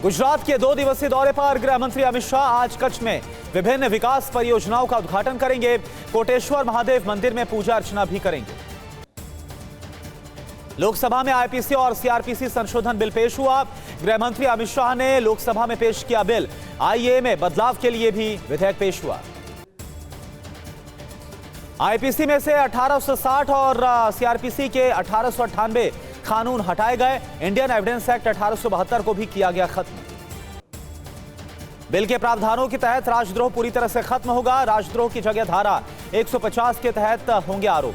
गुजरात के 2 दिवसीय दौरे पर गृह मंत्री अमित शाह आज कच्छ में विभिन्न विकास परियोजनाओं का उद्घाटन करेंगे। कोटेश्वर महादेव मंदिर में पूजा अर्चना भी करेंगे। लोकसभा में आईपीसी और सीआरपीसी संशोधन बिल पेश हुआ। गृह मंत्री अमित शाह ने लोकसभा में पेश किया बिल। आईए में बदलाव के लिए भी विधेयक पेश हुआ। आईपीसी में से 1860 और सीआरपीसी के 1898 कानून हटाए गए। इंडियन एविडेंस एक्ट 1872 को भी किया गया खत्म। बिल के प्रावधानों के तहत राजद्रोह पूरी तरह से खत्म होगा। राजद्रोह की जगह धारा 150 के तहत होंगे आरोप।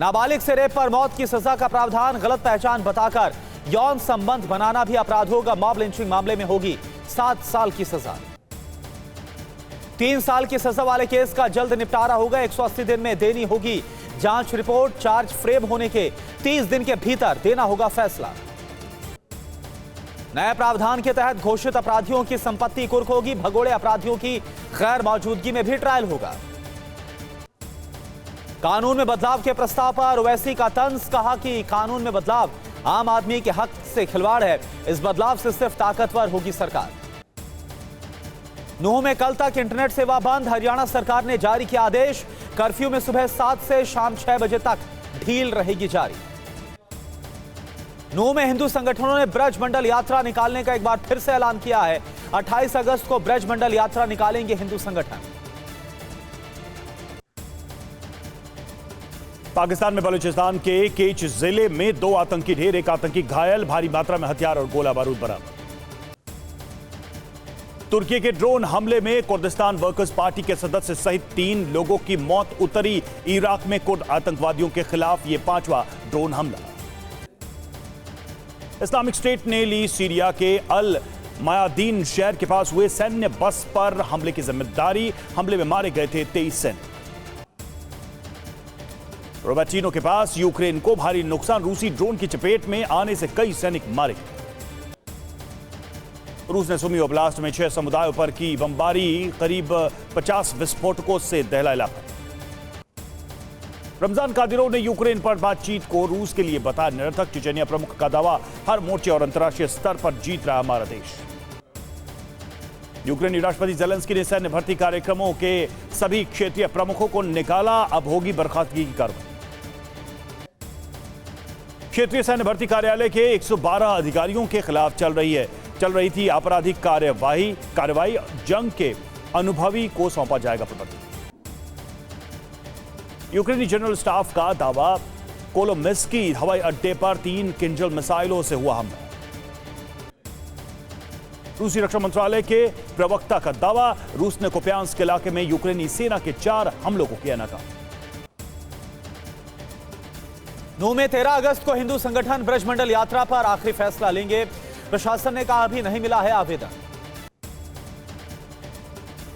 नाबालिग से रेप पर मौत की सजा का प्रावधान। गलत पहचान बताकर यौन संबंध बनाना भी अपराध होगा। मॉब लिंचिंग मामले में होगी 7 साल की सजा। 3 साल की सजा वाले केस का जल्द निपटारा होगा। 180 दिन में देनी होगी जांच रिपोर्ट। चार्ज फ्रेम होने के 30 दिन के भीतर देना होगा फैसला। नए प्रावधान के तहत घोषित अपराधियों की संपत्ति कुर्क होगी। भगोड़े अपराधियों की गैर मौजूदगी में भी ट्रायल होगा। कानून में बदलाव के प्रस्ताव पर ओवैसी का तंज। कहा कि कानून में बदलाव आम आदमी के हक से खिलवाड़ है। इस बदलाव से सिर्फ ताकतवर होगी सरकार। नूंह में कल तक इंटरनेट सेवा बंद। हरियाणा सरकार ने जारी किया आदेश। कर्फ्यू में सुबह 7 से शाम 6 बजे तक ढील रहेगी जारी। नूंह में हिंदू संगठनों ने ब्रज मंडल यात्रा निकालने का एक बार फिर से ऐलान किया है। 28 अगस्त को ब्रज मंडल यात्रा निकालेंगे हिंदू संगठन। पाकिस्तान में बलूचिस्तान के केच जिले में 2 आतंकी ढेर, 1 आतंकी घायल, भारी मात्रा में हथियार और गोला बारूद बरामद। तुर्की के ड्रोन हमले में कुर्दिस्तान वर्कर्स पार्टी के सदस्य सहित 3 लोगों की मौत उतरी। इराक में कुर्द आतंकवादियों के खिलाफ यह 5वां ड्रोन हमला। इस्लामिक स्टेट ने ली सीरिया के अल मायादीन शहर के पास हुए सैन्य बस पर हमले की जिम्मेदारी। हमले में मारे गए थे 23 सैनिक। रोबर्टिनो के पास यूक्रेन को भारी नुकसान। रूसी ड्रोन की चपेट में आने से कई सैनिक मारे गए। रूस ने सुमी ओब्लास्ट में 6 समुदायों पर की बमबारी। करीब 50 विस्फोटकों से दहला इलाका। रमजान कादिरोव ने यूक्रेन पर बातचीत को रूस के लिए बताया निरर्थक। चेचनिया प्रमुख का दावा, हर मोर्चे और अंतर्राष्ट्रीय स्तर पर जीत रहा हमारा देश। यूक्रेनी राष्ट्रपति ज़ेलेंस्की ने सैन्य भर्ती कार्यक्रमों के सभी क्षेत्रीय प्रमुखों को निकाला। अब होगी बर्खास्तगी की कार्रवाई। क्षेत्रीय सैन्य भर्ती कार्यालय के 112 अधिकारियों के खिलाफ चल रही थी आपराधिक कार्यवाही। जंग के अनुभवी को सौंपा जाएगा प्रबंधन। यूक्रेनी जनरल स्टाफ का दावा, कोलोमिस्की हवाई अड्डे पर 3 किंजल मिसाइलों से हुआ हमला। रूसी रक्षा मंत्रालय के प्रवक्ता का दावा, रूस ने कुपियांस्क इलाके में यूक्रेनी सेना के 4 हमलों को किया नाकाम। नूंह में 13 अगस्त को हिंदू संगठन ब्रजमंडल यात्रा पर आखिरी फैसला लेंगे। प्रशासन ने कहा अभी नहीं मिला है आवेदन।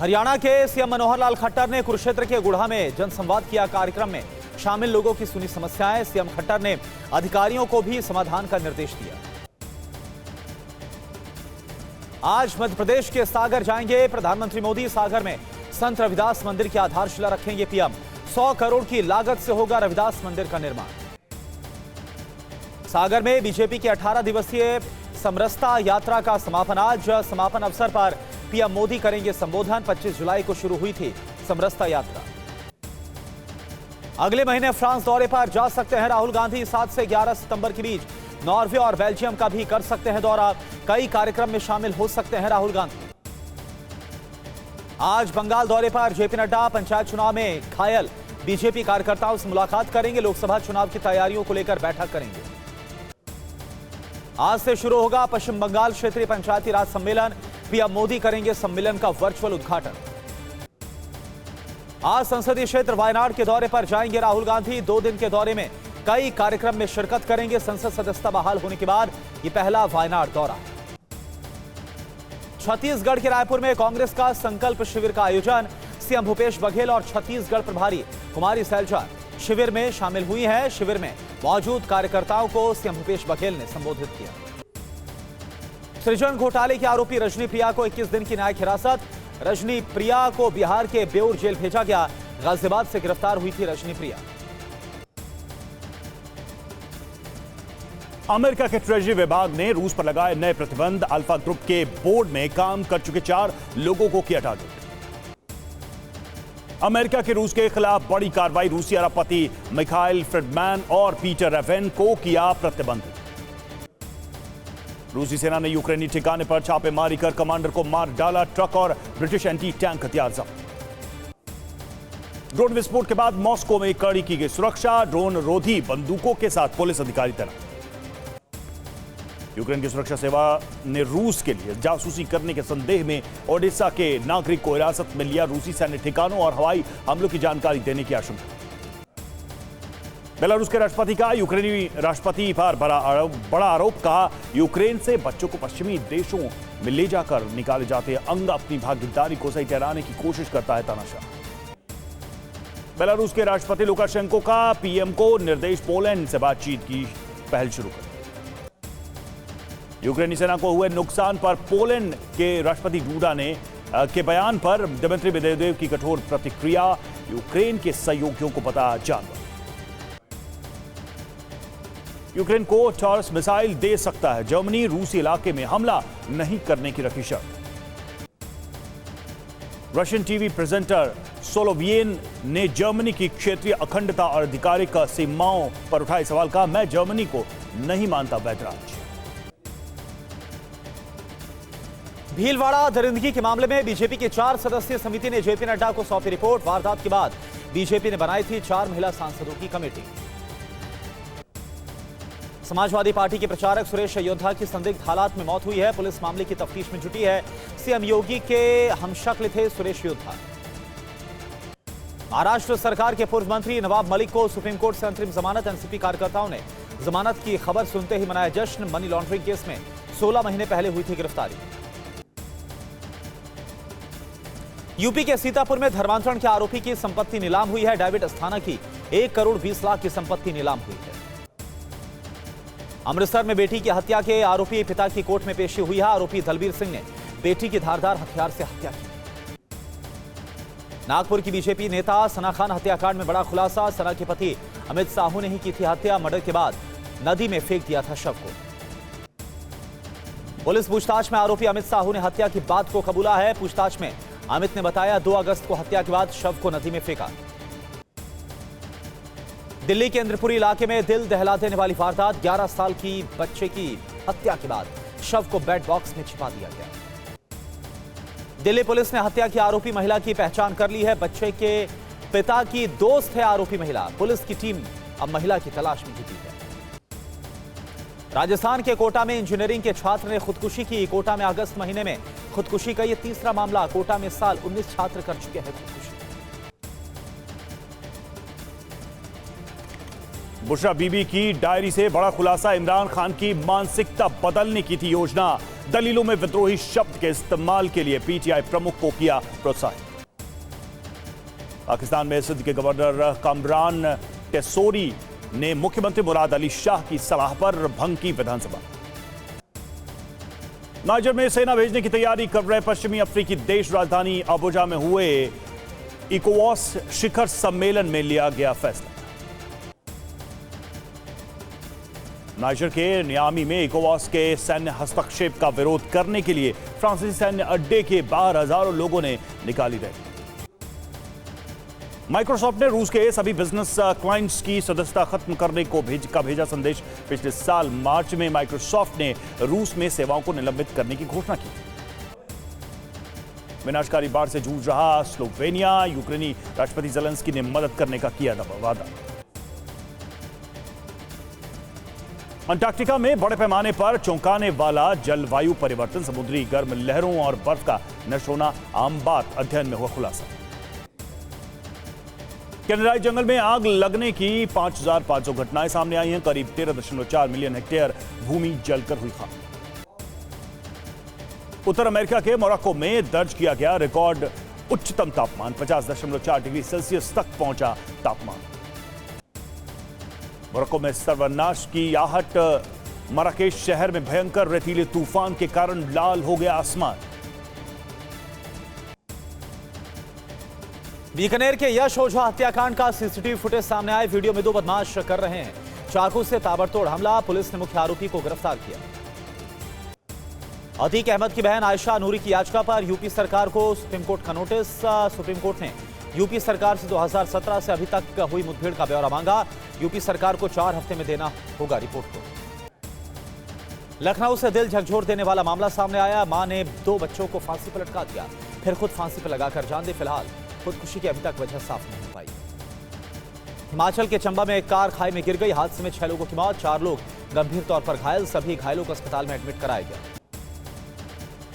हरियाणा के सीएम मनोहर लाल खट्टर ने कुरुक्षेत्र के गुढ़ा में जनसंवाद किया। कार्यक्रम में शामिल लोगों की सुनी समस्याएं। सीएम खट्टर ने अधिकारियों को भी समाधान का निर्देश दिया। आज मध्य प्रदेश के सागर जाएंगे प्रधानमंत्री मोदी। सागर में संत रविदास मंदिर की आधारशिला रखेंगे पीएम। 100 करोड़ की लागत से होगा रविदास मंदिर का निर्माण। सागर में बीजेपी की 18 दिवसीय समरसता यात्रा का समापन आज। समापन अवसर पर पीएम मोदी करेंगे संबोधन। 25 जुलाई को शुरू हुई थी समरसता यात्रा। अगले महीने फ्रांस दौरे पर जा सकते हैं राहुल गांधी। 7 से 11 सितंबर के बीच नॉर्वे और बेल्जियम का भी कर सकते हैं दौरा। कई कार्यक्रम में शामिल हो सकते हैं राहुल गांधी। आज बंगाल दौरे पर जेपी नड्डा। पंचायत चुनाव में घायल बीजेपी कार्यकर्ताओं से मुलाकात करेंगे। लोकसभा चुनाव की तैयारियों को लेकर बैठक करेंगे। आज से शुरू होगा पश्चिम बंगाल क्षेत्रीय पंचायती राज सम्मेलन। पीएम मोदी करेंगे सम्मेलन का वर्चुअल उद्घाटन। आज संसदीय क्षेत्र वायनाड के दौरे पर जाएंगे राहुल गांधी। 2 दिन के दौरे में कई कार्यक्रम में शिरकत करेंगे। संसद सदस्यता बहाल होने के बाद यह पहला वायनाड दौरा। छत्तीसगढ़ के रायपुर में कांग्रेस का संकल्प शिविर का आयोजन। सीएम भूपेश बघेल और छत्तीसगढ़ प्रभारी कुमारी सैलजा शिविर में शामिल हुई हैं। शिविर में मौजूद कार्यकर्ताओं को सीएम भूपेश बघेल ने संबोधित किया। सृजन घोटाले की आरोपी रजनी प्रिया को 21 दिन की न्यायिक हिरासत। रजनी प्रिया को बिहार के बेऊर जेल भेजा गया। गाजियाबाद से गिरफ्तार हुई थी रजनी प्रिया। अमेरिका के ट्रेजरी विभाग ने रूस पर लगाए नए प्रतिबंध। अल्फा ग्रुप के बोर्ड में काम कर चुके 4 लोगों को किया टारगेट। अमेरिका के रूस के खिलाफ बड़ी कार्रवाई। रूसी अरबपति मिखाइल फ्रिडमैन और पीटर रेवेन को किया प्रतिबंधित। रूसी सेना ने यूक्रेनी ठिकाने पर छापेमारी कर कमांडर को मार डाला। ट्रक और ब्रिटिश एंटी टैंक हथियार जब्त। ड्रोन विस्फोट के बाद मॉस्को में कड़ी की गई सुरक्षा। ड्रोन रोधी बंदूकों के साथ पुलिस अधिकारी तैनात। यूक्रेन की सुरक्षा सेवा ने रूस के लिए जासूसी करने के संदेह में ओडेसा के नागरिक को हिरासत में लिया। रूसी सैन्य ठिकानों और हवाई हमलों की जानकारी देने की आशंका। बेलारूस के राष्ट्रपति का यूक्रेनी राष्ट्रपति पर बड़ा आरोप। कहा, यूक्रेन से बच्चों को पश्चिमी देशों में ले जाकर निकाले जाते अंग अपनी भागीदारी को सही ठहराने की कोशिश करता है तानाशाह। बेलारूस के राष्ट्रपति लुकाशेंको का पीएम को निर्देश, पोलैंड से बातचीत की पहल शुरू कर। यूक्रेनी सेना को हुए नुकसान पर पोलैंड के राष्ट्रपति डूडा ने के बयान पर दिमित्री मेदवेदेव की कठोर प्रतिक्रिया। यूक्रेन के सहयोगियों को पता जानवर। यूक्रेन को टॉरस मिसाइल दे सकता है। जर्मनी रूसी इलाके में हमला नहीं करने की रखी शर्त। रशियन टीवी प्रेजेंटर सोलोवियन ने जर्मनी की क्षेत्रीय अखंडता और आधिकारिक सीमाओं पर उठाए सवाल। कहा, मैं जर्मनी को नहीं मानता वैध राज्य। भीलवाड़ा दरिंदगी के मामले में बीजेपी की 4 सदस्यीय समिति ने जेपी नड्डा को सौंपी रिपोर्ट। वारदात के बाद बीजेपी ने बनाई थी 4 महिला सांसदों की कमेटी। समाजवादी पार्टी के प्रचारक सुरेश अयोध्या की संदिग्ध हालात में मौत हुई है। पुलिस मामले की तफ्तीश में जुटी है। सीएम योगी के हमशक्ल थे सुरेश अयोध्या। महाराष्ट्र सरकार के पूर्व मंत्री नवाब मलिक को सुप्रीम कोर्ट से अंतरिम जमानत। एनसीपी कार्यकर्ताओं ने जमानत की खबर सुनते ही मनाया जश्न। मनी लॉन्ड्रिंग केस में 16 महीने पहले हुई थी गिरफ्तारी। यूपी के सीतापुर में धर्मांतरण के आरोपी की संपत्ति नीलाम हुई है। डेविड अस्थाना की 1 करोड़ 20 लाख की संपत्ति नीलाम हुई है। अमृतसर में बेटी की हत्या के आरोपी पिता की कोर्ट में पेशी हुई है। आरोपी दलबीर सिंह ने बेटी की धारदार हथियार से हत्या की। नागपुर की बीजेपी नेता सना खान हत्याकांड में बड़ा खुलासा। सना के पति अमित साहू ने ही की थी हत्या। मर्डर के बाद नदी में फेंक दिया था शव को। पुलिस पूछताछ में आरोपी अमित साहू ने हत्या की बात को कबूला है। पूछताछ में अमित ने बताया 2 अगस्त को हत्या के बाद शव को नदी में फेंका। दिल्ली के इंद्रपुरी इलाके में दिल दहला देने वाली वारदात। 11 साल की बच्चे की हत्या के बाद शव को बेड बॉक्स में छिपा दिया गया। दिल्ली पुलिस ने हत्या की आरोपी महिला की पहचान कर ली है। बच्चे के पिता की दोस्त है आरोपी महिला। पुलिस की टीम अब महिला की तलाश में जुटी है। राजस्थान के कोटा में इंजीनियरिंग के छात्र ने खुदकुशी की। कोटा में अगस्त महीने में खुदकुशी का यह तीसरा मामला। कोटा में इस साल 19 छात्र कर चुके हैं खुदकुशी। बुशरा बीबी की डायरी से बड़ा खुलासा। इमरान खान की मानसिकता बदलने की थी योजना। दलीलों में विद्रोही शब्द के इस्तेमाल के लिए पीटीआई प्रमुख को किया प्रोत्साहित। पाकिस्तान में सिंध के गवर्नर कामरान टेसोरी ने मुख्यमंत्री मुराद अली शाह की सलाह पर भंग की विधानसभा। नाइजर में सेना भेजने की तैयारी कर रहे पश्चिमी अफ्रीकी देश राजधानी अबुजा में हुए इकोवॉस शिखर सम्मेलन में लिया गया फैसला। नाइजर के नियामी में इकोवॉस के सैन्य हस्तक्षेप का विरोध करने के लिए फ्रांसीसी सैन्य अड्डे के बाहर हजारों लोगों ने निकाली रैली। माइक्रोसॉफ्ट ने रूस के सभी बिजनेस क्लाइंट्स की सदस्यता खत्म करने को भेजा संदेश। पिछले साल मार्च में माइक्रोसॉफ्ट ने रूस में सेवाओं को निलंबित करने की घोषणा की। विनाशकारी बाढ़ से जूझ रहा स्लोवेनिया। यूक्रेनी राष्ट्रपति ज़ेलेंस्की ने मदद करने का किया वादा। अंटार्कटिका में बड़े पैमाने पर चौंकाने वाला जलवायु परिवर्तन, समुद्री गर्म लहरों और बर्फ का नष्ट होना आम बात। अध्ययन में हुआ खुलासा। कनाडाई जंगल में आग लगने की 5,500 घटनाएं सामने आई हैं। करीब 13.4 मिलियन हेक्टेयर भूमि जलकर हुई खाक। उत्तर अमेरिका के मोरक्को में दर्ज किया गया रिकॉर्ड उच्चतम तापमान। 50.4 डिग्री सेल्सियस तक पहुंचा तापमान। मोरक्को में सर्वनाश की आहट। मराकेश शहर में भयंकर रेतीले तूफान के कारण लाल हो गया आसमान। बीकानेर के यश ओझा हत्याकांड का सीसीटीवी फुटेज सामने आए। वीडियो में 2 बदमाश कर रहे हैं चाकू से ताबड़तोड़ हमला, पुलिस ने मुख्य आरोपी को गिरफ्तार किया। अतीक अहमद की बहन आयशा नूरी की याचिका पर यूपी सरकार को सुप्रीम कोर्ट का नोटिस। सुप्रीम कोर्ट ने यूपी सरकार से 2017 से अभी तक हुई मुठभेड़ का ब्यौरा मांगा। यूपी सरकार को 4 हफ्ते में देना होगा रिपोर्ट को। लखनऊ से दिल झकझोर देने वाला मामला सामने आया। मां ने 2 बच्चों को फांसी पर लटका दिया, फिर खुद फांसी पर लगाकर जान दी। फिलहाल खुदकुशी की अभी तक वजह साफ नहीं हो पाई। हिमाचल के चंबा में एक कार खाई में गिर गई। हादसे में 6 लोगों की मौत, 4 लोग गंभीर तौर पर घायल। सभी घायलों को अस्पताल में एडमिट कराया गया।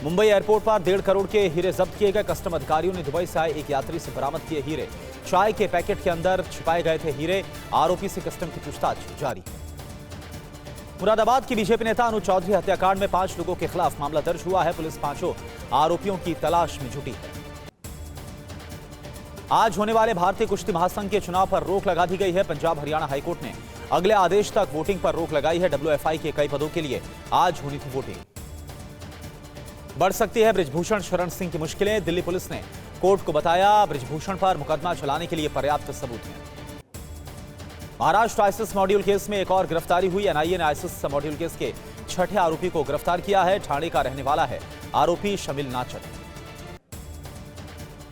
मुंबई एयरपोर्ट पर 1.5 करोड़ के हीरे जब्त किए गए। कस्टम अधिकारियों ने दुबई से आए एक यात्री से बरामद किए हीरे। चाय के पैकेट के अंदर छिपाए गए थे हीरे। आरोपी से कस्टम की पूछताछ जारी है। मुरादाबाद की बीजेपी नेता अनुज चौधरी हत्याकांड में 5 लोगों के खिलाफ मामला दर्ज हुआ है। पुलिस 5 आरोपियों की तलाश में जुटी है। आज होने वाले भारतीय कुश्ती महासंघ के चुनाव पर रोक लगा दी गई है। पंजाब हरियाणा हाईकोर्ट ने अगले आदेश तक वोटिंग पर रोक लगाई है। WFI के कई पदों के लिए आज होनी थी वोटिंग। बढ़ सकती है बृजभूषण शरण सिंह की मुश्किलें। दिल्ली पुलिस ने कोर्ट को बताया बृजभूषण पर मुकदमा चलाने के लिए पर्याप्त सबूत हैं। महाराष्ट्र आईसिस मॉड्यूल केस में एक और गिरफ्तारी हुई। NIA ने आईसिस मॉड्यूल केस के 6ठे आरोपी को गिरफ्तार किया है। ठाणे का रहने वाला है आरोपी शमिल नाचर।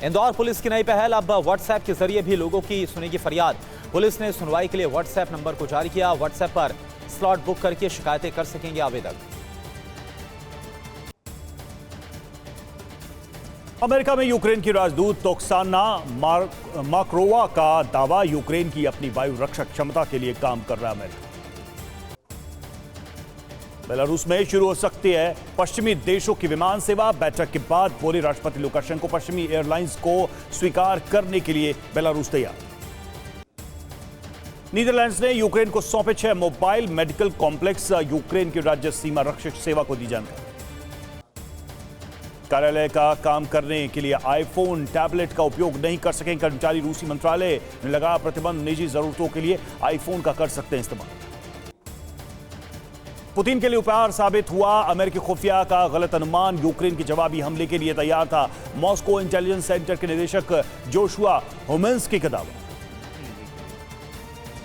इंदौर पुलिस की नई पहल, अब व्हाट्सएप के जरिए भी लोगों की सुनेगी फरियाद। पुलिस ने सुनवाई के लिए व्हाट्सएप नंबर को जारी किया। व्हाट्सएप पर स्लॉट बुक करके शिकायतें कर सकेंगे आवेदक। अमेरिका में यूक्रेन की राजदूत ओक्साना मार्कोवा का दावा, यूक्रेन की अपनी वायु रक्षक क्षमता के लिए काम कर रहा है अमेरिका। बेलारूस में शुरू हो सकती है पश्चिमी देशों की विमान सेवा। बैठक के बाद बोले राष्ट्रपति लुकाशेंको, पश्चिमी एयरलाइंस को स्वीकार करने के लिए बेलारूस तैयार। नीदरलैंड्स ने यूक्रेन को सौंपे 6 मोबाइल मेडिकल कॉम्प्लेक्स। यूक्रेन की राज्य सीमा रक्षक सेवा को दी जानकारी। कार्यालय का काम करने के लिए आईफोन, टैबलेट का उपयोग नहीं कर सकेंगे कर्मचारी। रूसी मंत्रालय ने लगाया प्रतिबंध। निजी जरूरतों के लिए आईफोन का कर सकते हैं इस्तेमाल। पुतिन के लिए उपहार साबित हुआ अमेरिकी खुफिया का गलत अनुमान। यूक्रेन के जवाबी हमले के लिए तैयार था। मॉस्को इंटेलिजेंस सेंटर के निदेशक जोशुआ होमेंस्की का दावा।